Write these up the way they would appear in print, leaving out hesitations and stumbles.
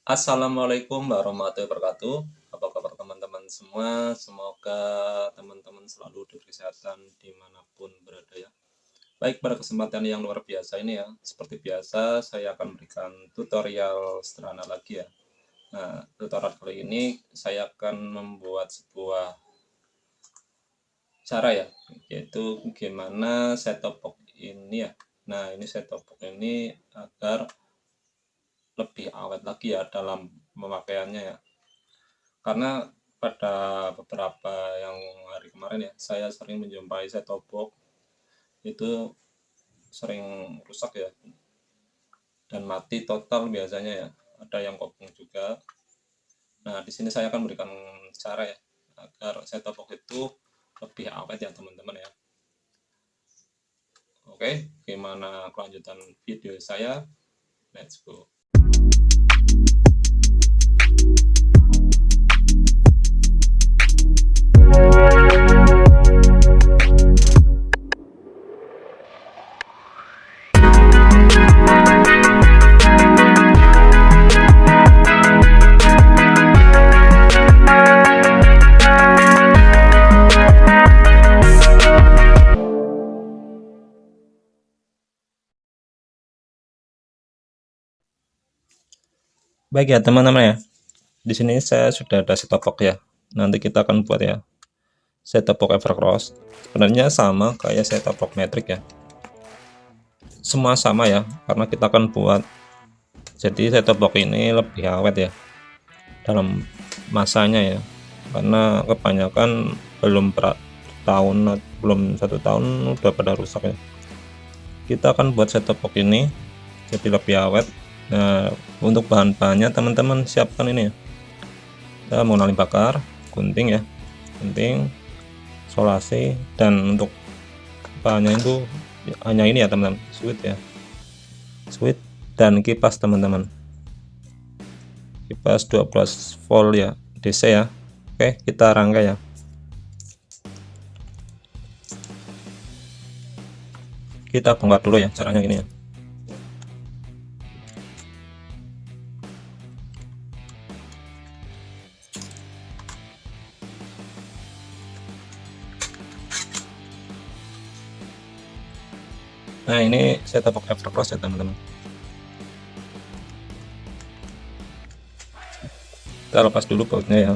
Assalamualaikum warahmatullahi wabarakatuh. Apa kabar teman-teman semua? Semoga teman-teman selalu diberi kesehatan dimanapun berada ya. Baik, pada kesempatan yang luar biasa ini ya, seperti biasa saya akan memberikan tutorial sederhana lagi ya. Nah, tutorial kali ini saya akan membuat sebuah cara ya, yaitu gimana set-top box ini ya. Nah, ini set-top box ini agar lebih awet lagi ya dalam pemakaiannya ya. Karena pada beberapa yang hari kemarin ya, saya sering menjumpai set-top box itu sering rusak ya dan mati total biasanya ya. Ada yang kopong juga. Nah, di sini saya akan berikan cara ya agar set-top box itu lebih awet ya teman-teman ya. Oke, gimana kelanjutan video saya? Let's go. Baik ya teman-teman ya. Di sini saya sudah ada set-top box ya. Nanti kita akan buat ya set-top box Evercross. Sebenarnya sama kayak set-top box Matrix ya. Semua sama ya, karena kita akan buat. Jadi set-top box ini lebih awet ya dalam masanya ya. Karena kebanyakan belum satu tahun udah pada rusak ya. Kita akan buat set-top box ini jadi lebih awet. Nah, untuk bahan-bahannya teman-teman siapkan ini ya. Kita menggunakan bakar, gunting ya, gunting, solasi, dan untuk bahannya itu hanya ini ya teman-teman, switch ya, switch dan kipas teman-teman, kipas 12 volt ya, DC ya. Oke, kita rangkai ya. Kita bongkar dulu ya, caranya ini ya. Nah, ini set-top box Evercross ya teman-teman. Kita lepas dulu bautnya ya.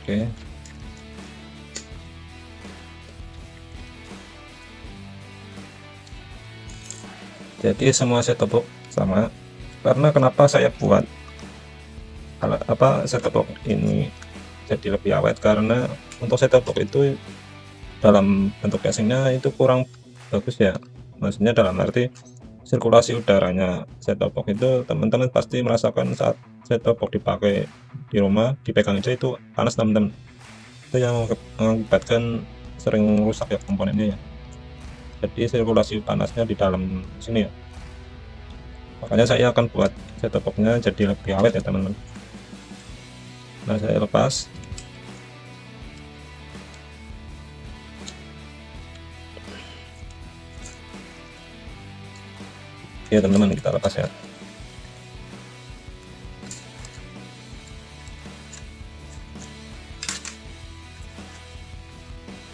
Oke. Jadi semua set-top box sama. Karena kenapa saya buat set-top box ini jadi lebih awet, karena untuk set-top box itu dalam bentuk casingnya itu kurang bagus ya, maksudnya dalam arti sirkulasi udaranya set-top box itu teman-teman pasti merasakan saat set-top box dipakai di rumah, dipegang aja itu panas teman-teman. Itu yang mengakibatkan sering rusak ya komponennya ya. Jadi sirkulasi panasnya di dalam sini ya. Makanya saya akan buat set-top boxnya jadi lebih awet ya teman-teman. Nah, saya lepas. Ya teman-teman, kita lepas ya.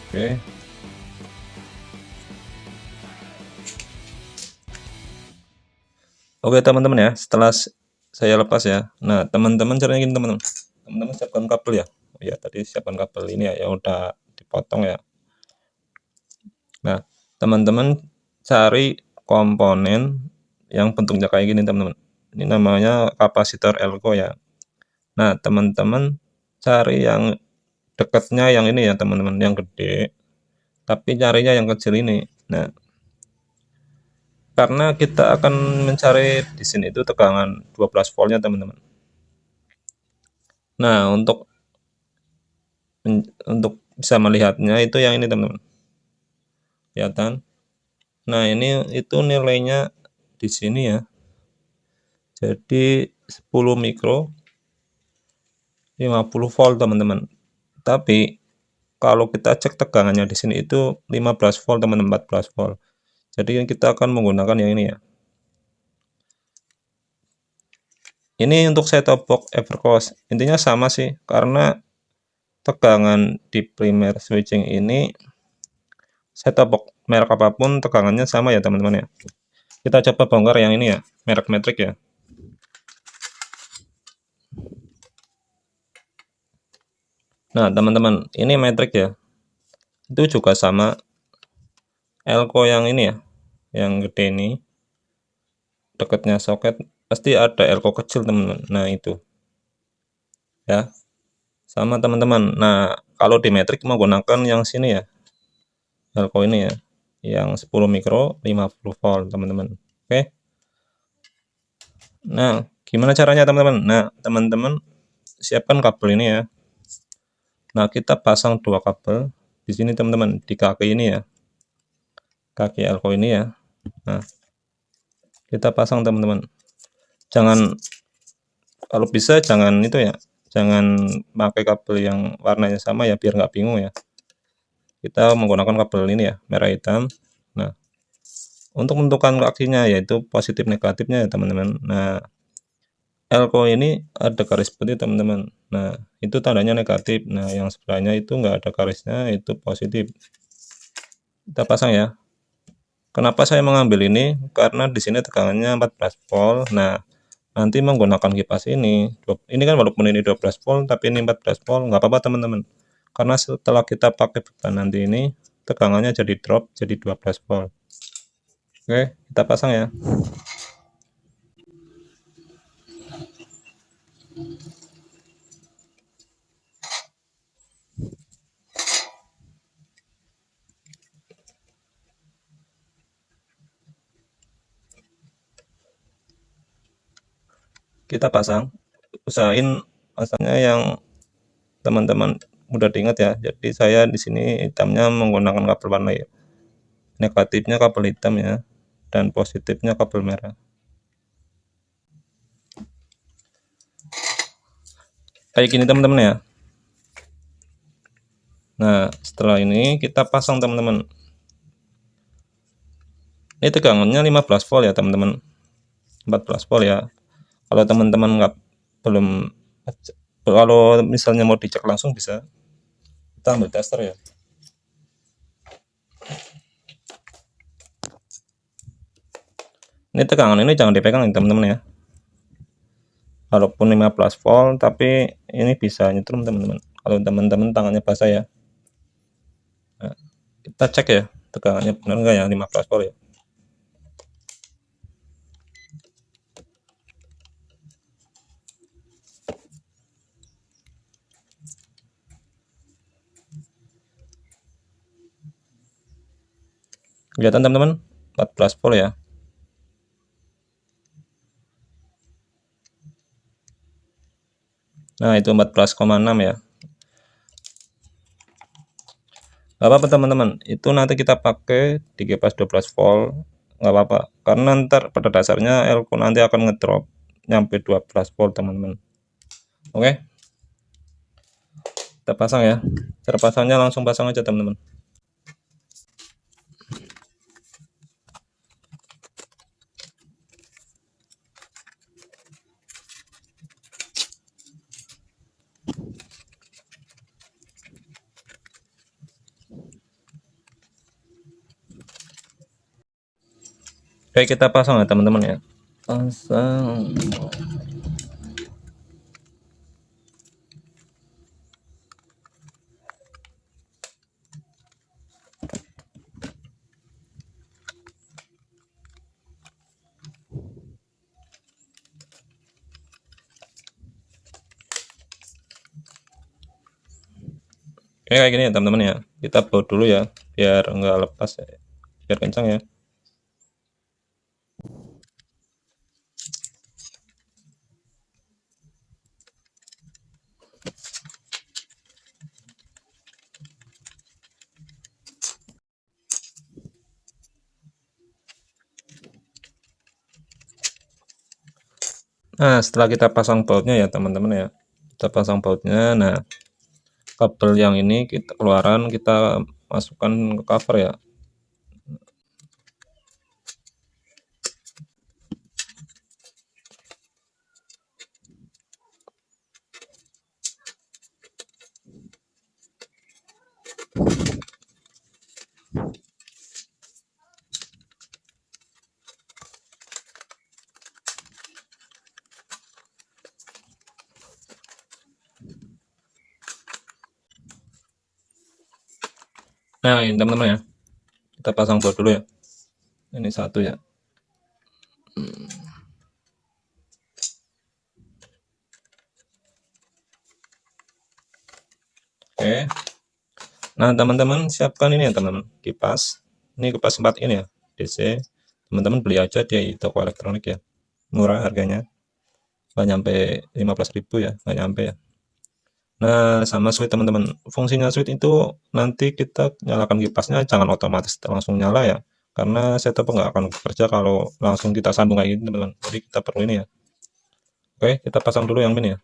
Oke. Oke teman-teman ya, setelah saya lepas ya. Nah, teman-teman caranya gini teman-teman. Teman-teman siapkan kabel ya. Ya, tadi siapkan kabel ini ya yang udah dipotong ya. Nah, teman-teman cari komponen yang bentuknya kayak gini teman-teman. Ini namanya kapasitor elko ya. Nah, teman-teman cari yang dekatnya yang ini ya teman-teman, yang gede. Tapi carinya yang kecil ini. Nah, karena kita akan mencari di sini itu tegangan 12 voltnya teman-teman. Nah, untuk bisa melihatnya itu yang ini teman-teman. Kelihatan? Nah, ini itu nilainya di sini ya. Jadi 10 mikro 50 volt teman-teman. Tapi kalau kita cek tegangannya di sini itu 15 volt teman-teman, 14 volt. Jadi kita akan menggunakan yang ini ya. Ini untuk set-top box Evercost, intinya sama sih, karena tegangan di primer switching ini set-top box merek apapun tegangannya sama ya teman-teman ya. Kita coba bongkar yang ini ya, merek Matrix ya. Nah teman-teman, ini Matrix ya, itu juga sama elko yang ini ya, yang gede ini, dekatnya soket pasti ada elko kecil teman-teman. Nah itu ya, sama teman-teman. Nah kalau di Matrix menggunakan yang sini ya, elko ini ya, yang 10 mikro 50 volt teman-teman. Oke, nah gimana caranya teman-teman? Nah teman-teman siapkan kabel ini ya. Nah kita pasang dua kabel di sini teman-teman, di kaki ini ya, kaki elko ini ya. Nah kita pasang teman-teman, jangan, kalau bisa jangan itu ya, jangan pakai kabel yang warnanya sama ya, biar nggak bingung ya. Kita menggunakan kabel ini ya, merah hitam. Nah untuk menentukan kakinya yaitu positif negatifnya ya teman-teman. Nah elko ini ada garis putih teman-teman, nah itu tandanya negatif. Nah yang sebelahnya itu nggak ada garisnya, itu positif. Kita pasang ya. Kenapa saya mengambil ini? Karena di sini tegangannya 14 volt. Nah nanti menggunakan kipas ini kan walaupun ini 12 volt tapi ini 14 volt, nggak apa-apa teman-teman, karena setelah kita pakai beban nanti ini tegangannya jadi drop jadi 12 volt. Oke, kita pasang ya. Kita pasang, usahain pasangnya yang teman-teman mudah diingat ya. Jadi saya di sini hitamnya menggunakan kabel warna ya, negatifnya kabel hitam ya, dan positifnya kabel merah. Kayak gini teman-teman ya. Nah setelah ini kita pasang teman-teman. Ini tegangannya 15 volt ya teman-teman, 14 volt ya. Kalau teman-teman nggak belum, kalau misalnya mau dicek langsung bisa, kita ambil tester ya. Ini tegangan ini jangan dipegang ya teman-teman ya, walaupun 15 volt tapi ini bisa nyetrum teman-teman kalau teman-teman tangannya basah ya. Nah, kita cek ya tegangannya benar enggak ya 15 volt ya. Kelihatan teman-teman 14 volt ya. Nah itu 14,6 ya. Gak apa-apa teman-teman, itu nanti kita pakai di kipas 12 volt, nggak apa-apa, karena ntar pada dasarnya elko nanti akan ngedrop nyampe 12 volt teman-teman. Oke, kita pasang ya. Cara pasangnya langsung pasang aja teman-teman. Oke, kita pasang ya teman-teman ya. Pasang. Oke, kayak gini ya teman-teman ya. Kita baut dulu ya, biar enggak lepas ya. Biar kencang ya. Nah, setelah kita pasang bautnya ya teman-teman ya. Kita pasang bautnya. Nah, kabel yang ini kita keluaran, kita masukkan ke cover ya. Nah, ini teman-teman ya, kita pasang baut dulu ya. Ini satu ya. Oke. Nah, teman-teman siapkan ini ya teman-teman, kipas. Ini kipas 4 ini ya, DC. Teman-teman beli aja di toko elektronik ya. Murah harganya. Nggak nyampe 15.000 ya, nggak nyampe ya. Nah, sama switch teman-teman. Fungsinya switch itu nanti kita nyalakan kipasnya jangan otomatis langsung nyala ya. Karena setup nggak akan bekerja kalau langsung kita sambung kayak gini teman-teman. Jadi kita perlu ini ya. Oke, kita pasang dulu yang ini ya.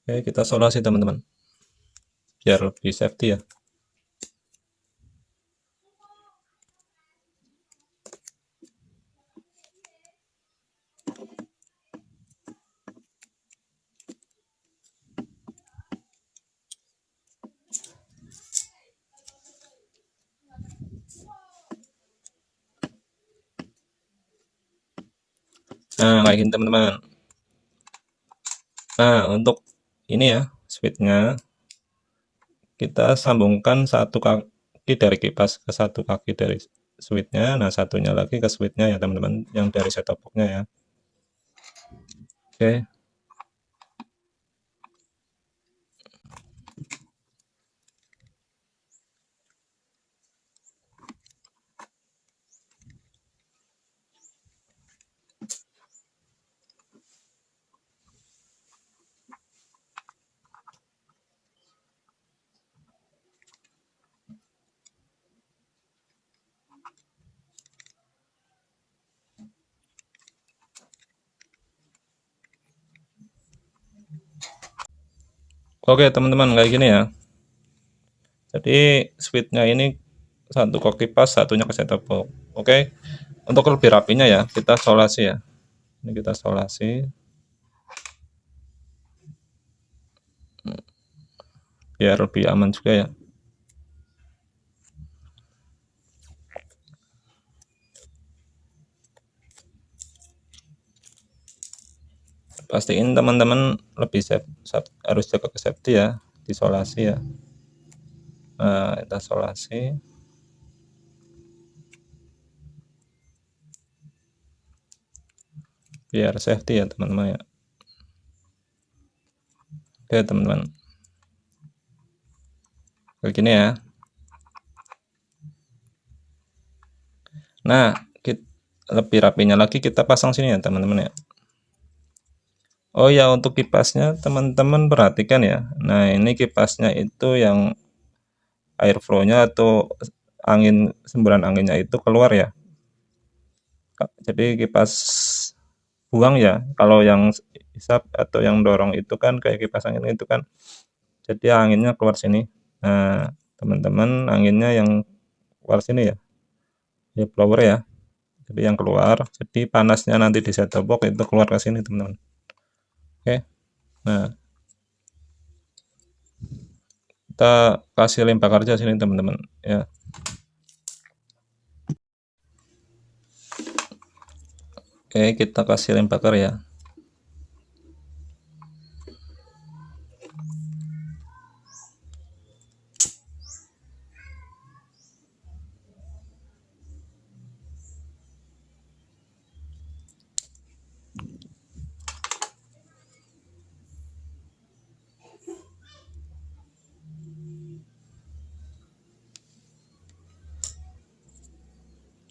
Oke, kita solasi teman-teman. Biar lebih safety ya. Nah, kayak gini teman-teman. Nah, untuk ini ya, switchnya kita sambungkan satu kaki dari kipas ke satu kaki dari switchnya. Nah, satunya lagi ke switchnya ya teman-teman, yang dari set-top box-nya ya. Oke. Oke teman-teman, kayak gini ya. Jadi switchnya ini satu ke kipas, satunya ke set-top box. Oke. Untuk lebih rapinya ya, kita solasi ya. Ini kita solasi. Biar lebih aman juga ya. Pastiin teman-teman lebih harus jaga ke safety ya, disolasi ya. Nah, kita solasi. Biar safety ya teman-teman ya. Oke teman-teman. Kayak gini ya. Nah, lebih rapinya lagi kita pasang sini ya teman-teman ya. Oh ya, untuk kipasnya teman-teman perhatikan ya. Nah, ini kipasnya itu yang airflow-nya atau angin, semburan anginnya itu keluar ya. Jadi kipas buang ya. Kalau yang hisap atau yang dorong itu kan kayak kipas angin itu kan. Jadi anginnya keluar sini. Nah, teman-teman anginnya yang keluar sini ya. Ya blower ya. Jadi yang keluar. Jadi panasnya nanti di set-top box itu keluar ke sini teman-teman. Oke. Nah, kita kasih lem bakar aja sini teman-teman ya. Oke, kita kasih lem bakar ya.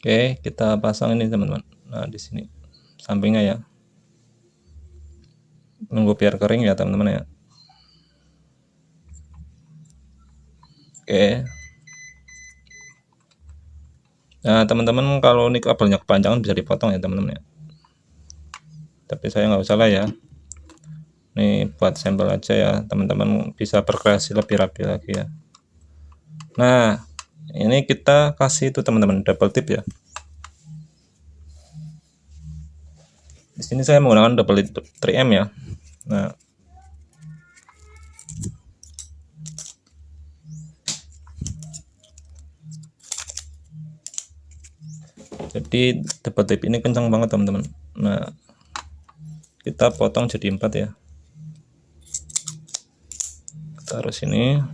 Oke, kita pasang ini teman-teman. Nah, di sini sampingnya ya. Nunggu biar kering ya teman-teman ya. Oke. Nah, teman-teman kalau ini kabelnya kepanjangan bisa dipotong ya teman-teman ya. Tapi saya nggak usah lah ya. Ini buat sampel aja ya, teman-teman bisa berkreasi lebih rapi lagi ya. Nah, ini kita kasih itu teman-teman double tip ya. Di sini saya menggunakan double tip 3M ya. Nah, Jadi double tap ini kencang banget teman-teman. Nah, kita potong jadi 4 ya. Taruh sini.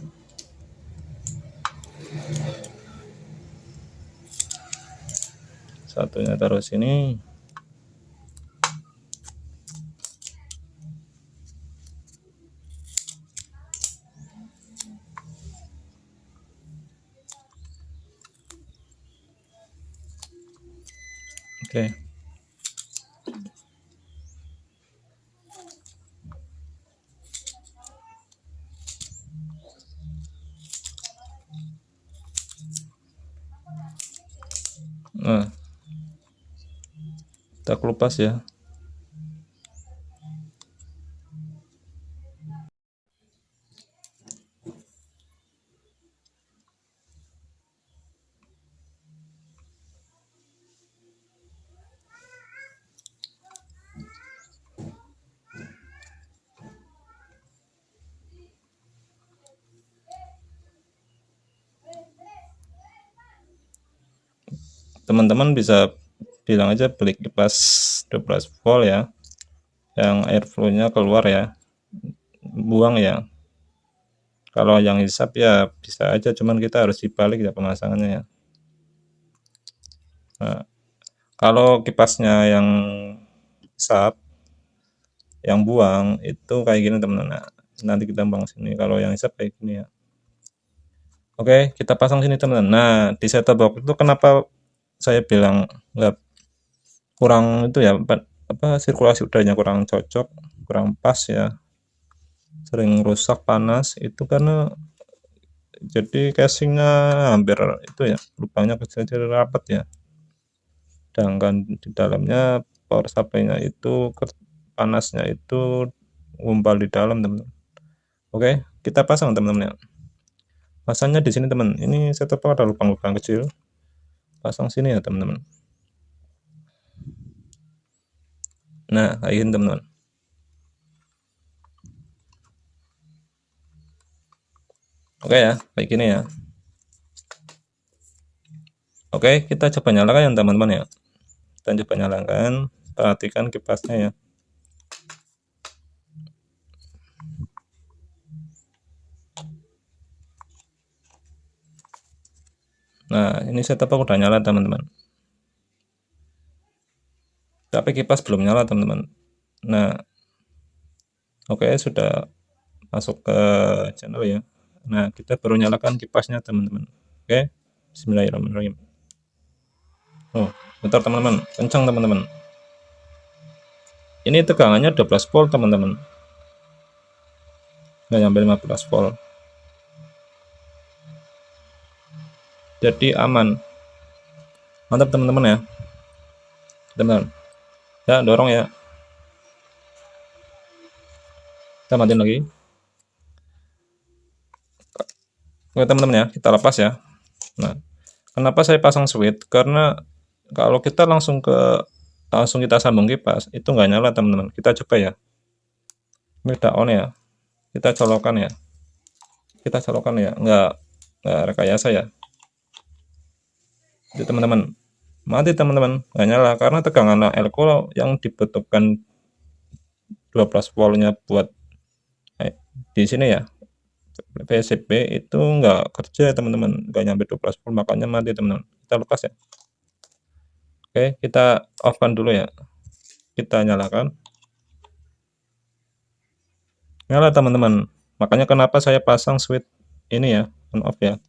Satunya taruh sini. Oke. Nah, kita kelupas ya. Teman-teman bisa bilang aja beli kipas 12 volt ya, yang airflow-nya keluar ya, buang ya. Kalau yang hisap ya bisa aja, cuman kita harus dibalik ya pemasangannya ya. Nah, kalau kipasnya yang hisap, yang buang itu kayak gini teman-teman. Nah, nanti kita bang sini. Kalau yang hisap kayak gini ya. Oke, kita pasang sini teman-teman. Nah, di set-top box itu kenapa saya bilang nggak kurang itu ya, apa sirkulasi udaranya kurang cocok, kurang pas ya, sering rusak panas itu karena jadi casingnya hampir itu ya, lubangnya kecil-kecil rapat ya, sedangkan di dalamnya power supply-nya itu panasnya itu ngumpal di dalam teman-teman. Oke, kita pasang teman-teman ya. Pasangnya di sini teman, ini setup ada lubang-lubang kecil, pasang sini ya teman-teman. Nah, kayak gini teman-teman. Oke ya, kayak gini ya. Oke, kita coba nyalakan ya teman-teman ya. Kita coba nyalakan, perhatikan kipasnya ya. Nah, ini setup aku udah nyala teman-teman. Tapi kipas belum nyala teman-teman. Nah, oke sudah masuk ke channel ya. Nah, kita baru nyalakan kipasnya teman-teman. Oke, bismillahirrahmanirrahim. Oh, bentar teman-teman, kencang teman-teman. Ini tegangannya 12 volt teman-teman, nggak nyampe 15 volt. Jadi aman, mantap teman-teman ya. Teman, ya dorong ya. Kita matiin lagi. Oke teman-teman ya, kita lepas ya. Nah, kenapa saya pasang switch? Karena kalau kita langsung kita sambung kipas itu nggak nyala teman-teman. Kita coba ya. Ini udah on ya. Kita colokan ya. Kita colokan ya. Nggak rekayasa ya. Jadi teman-teman, mati teman-teman, nggak nyala karena tegangan elko yang dibutuhkan 12 voltnya buat di sini ya. PCB itu nggak kerja teman-teman, nggak nyampe 12 volt, makanya mati teman-teman. Kita lepas ya. Oke, kita off-kan dulu ya. Kita nyalakan. Nyala teman-teman. Makanya kenapa saya pasang switch ini ya, on off ya.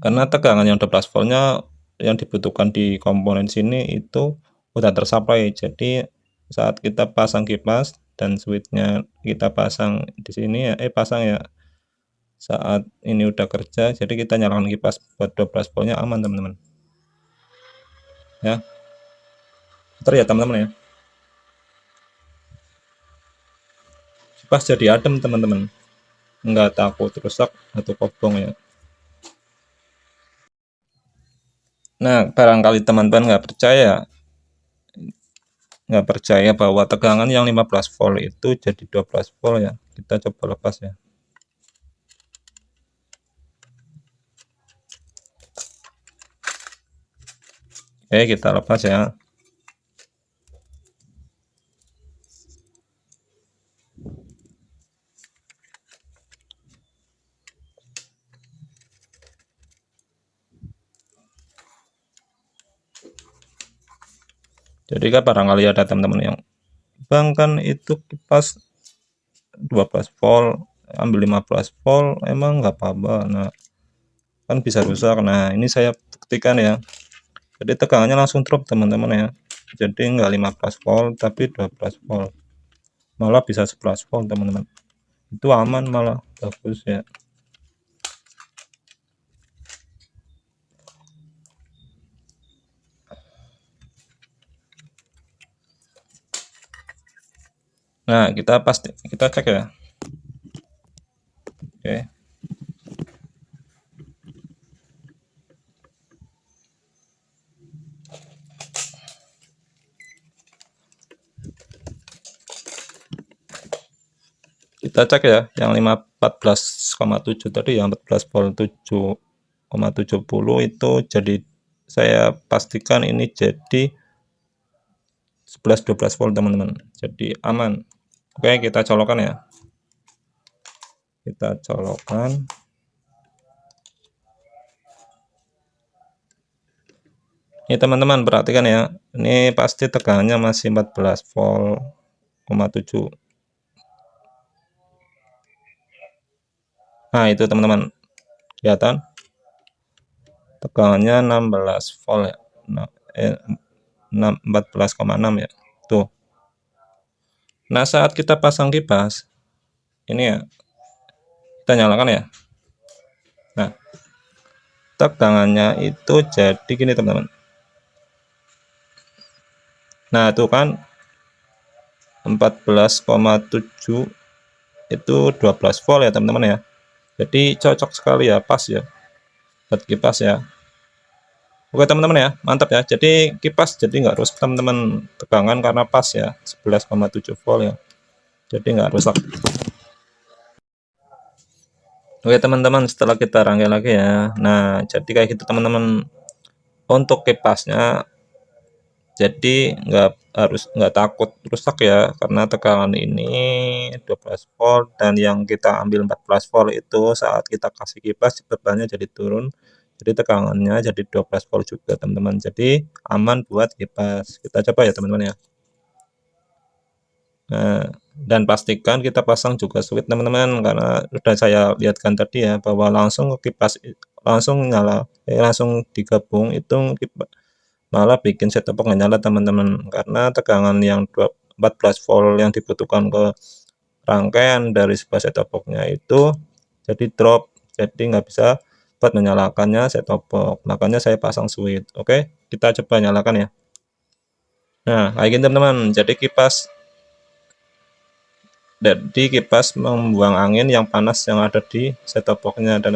Karena tegangan yang 12 voltnya yang dibutuhkan di komponen sini itu udah tersupply. Jadi saat kita pasang kipas dan switchnya kita pasang di sini ya, pasang ya. Saat ini udah kerja, jadi kita nyalakan kipas buat 12 voltnya aman teman-teman. Ya. Bentar ya teman-teman ya. Kipas jadi adem teman-teman. Nggak takut rusak atau kobong ya. Nah, barangkali teman-teman nggak percaya bahwa tegangan yang 15 volt itu jadi 12 volt ya. Kita coba lepas ya. Oke, kita lepas ya. Jadi kan barangkali ada teman-teman yang, bang kan itu kipas 12 volt ambil 15 volt emang nggak apa-apa, nah kan bisa rusak. Nah ini saya buktikan ya, jadi tegangannya langsung drop teman-teman ya, jadi nggak 15 volt tapi 12 volt, malah bisa 11 volt teman-teman, itu aman malah bagus ya. Nah kita cek ya. Oke, kita cek ya yang 14,7 tadi ya, 14 volt 7,70 itu, jadi saya pastikan ini jadi 11-12 volt teman-teman, jadi aman. Oke, kita colokan ya, kita colokan. Ini teman-teman perhatikan ya, ini pasti tegangannya masih 14 volt 7. Nah itu teman-teman, kelihatan tegangannya 16 volt ya, nah, 14,6 ya tuh. Nah saat kita pasang kipas ini ya, kita nyalakan ya, nah tegangannya itu jadi gini teman-teman. Nah itu kan 14,7 itu 12 volt ya teman-teman ya, jadi cocok sekali ya, pas ya buat kipas ya. Oke teman-teman ya, mantap ya, jadi kipas jadi nggak rusak teman-teman, tegangan karena pas ya 11,7 volt ya, jadi nggak rusak. Oke teman-teman, setelah kita rangkai lagi ya, nah jadi kayak gitu teman-teman untuk kipasnya, jadi nggak takut rusak ya, karena tegangan ini 12 volt dan yang kita ambil 14 volt itu saat kita kasih kipas bebannya jadi turun, jadi tegangannya jadi 12 volt juga teman-teman, jadi aman buat kipas. Kita coba ya teman-teman ya. Nah, dan pastikan kita pasang juga switch teman-teman, karena sudah saya lihatkan tadi ya bahwa langsung kipas langsung nyala, langsung digabung itu malah bikin set top box nggak nyala teman-teman, karena tegangan yang 14 volt yang dibutuhkan ke rangkaian dari sebuah set top box-nya itu jadi drop, jadi nggak bisa buat menyalakannya set top box, makanya saya pasang switch. Oke, kita coba nyalakan ya. Nah kayak gini teman-teman, jadi kipas membuang angin yang panas yang ada di set top box-nya dan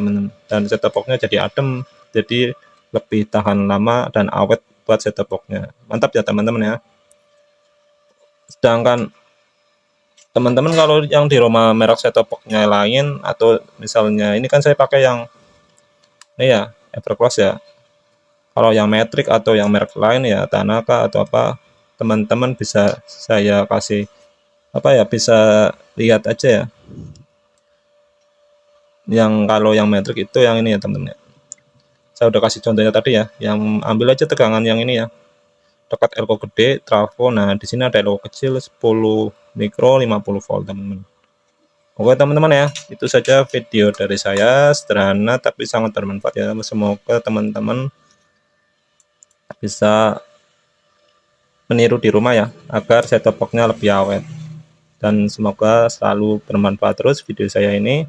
set top box-nya jadi adem, jadi lebih tahan lama dan awet buat set top box-nya. Mantap ya teman-teman ya. Sedangkan teman-teman kalau yang di rumah merek set top box-nya lain, atau misalnya ini kan saya pakai yang ini ya, Evercross ya. Kalau yang Matrix atau yang merek lain ya Tanaka atau apa, teman-teman bisa saya kasih apa ya, bisa lihat aja ya. Yang kalau yang Matrix itu yang ini ya teman-teman ya. Saya udah kasih contohnya tadi ya, yang ambil aja tegangan yang ini ya, dekat elko gede trafo. Nah di sini ada elko kecil 10 mikro 50 volt teman-teman. Oke teman-teman ya, itu saja video dari saya, sederhana tapi sangat bermanfaat ya. Semoga teman-teman bisa meniru di rumah ya, agar set top box-nya lebih awet, dan semoga selalu bermanfaat terus video saya ini.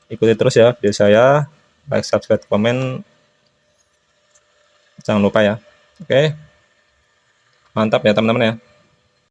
Ikuti terus ya video saya, like, subscribe, komen, jangan lupa ya. Oke, mantap ya teman-teman ya.